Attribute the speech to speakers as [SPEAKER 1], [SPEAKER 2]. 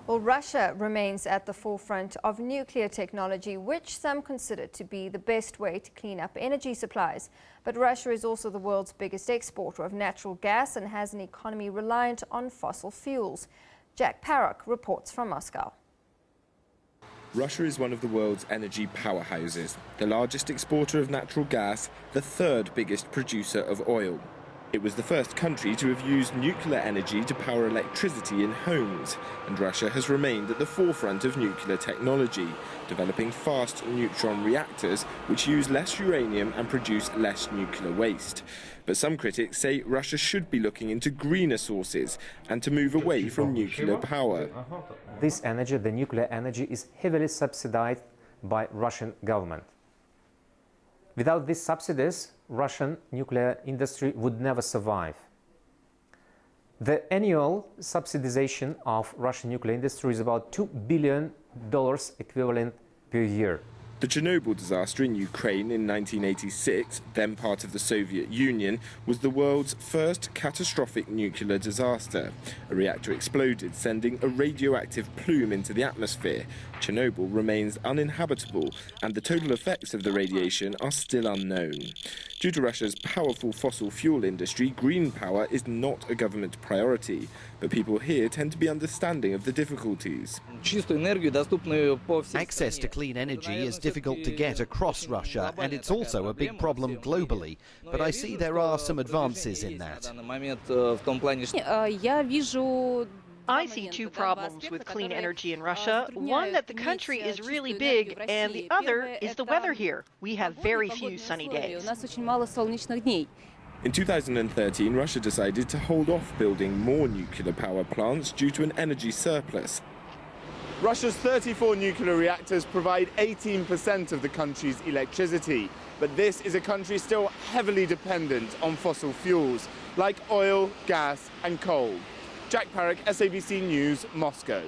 [SPEAKER 1] Well, Russia remains at the forefront of nuclear technology, which some consider to be the best way to clean up energy supplies. But Russia is also the world's biggest exporter of natural gas and has an economy reliant on fossil fuels. Jack Parrock reports from Moscow.
[SPEAKER 2] Russia is one of the world's energy powerhouses, the largest exporter of natural gas, the third biggest producer of oil. It was the first country to have used nuclear energy to power electricity in homes, and Russia has remained at the forefront of nuclear technology, developing fast neutron reactors which use less uranium and produce less nuclear waste. But some critics say Russia should be looking into greener sources and to move away from nuclear power.
[SPEAKER 3] This energy, the nuclear energy, is heavily subsidized by Russian government. Without these subsidies, Russian nuclear industry would never survive. The annual subsidization of Russian nuclear industry is about $2 billion equivalent per year.
[SPEAKER 2] The Chernobyl disaster in Ukraine in 1986, then part of the Soviet Union, was the world's first catastrophic nuclear disaster. A reactor exploded, sending a radioactive plume into the atmosphere. Chernobyl remains uninhabitable, and the total effects of the radiation are still unknown. Due to Russia's powerful fossil fuel industry, green power is not a government priority, but people here tend to be understanding of the difficulties.
[SPEAKER 4] Access to clean energy is difficult to get across Russia, and it's also a big problem globally. But I see there are some advances in that.
[SPEAKER 5] I see two problems with clean energy in Russia. One, that the country is really big, and the other is the weather here. We have very few sunny days.
[SPEAKER 2] In 2013, Russia decided to hold off building more nuclear power plants due to an energy surplus.
[SPEAKER 6] Russia's 34 nuclear reactors provide 18% of the country's electricity. But this is a country still heavily dependent on fossil fuels, like oil, gas and coal. Jack Parrock, SABC News, Moscow.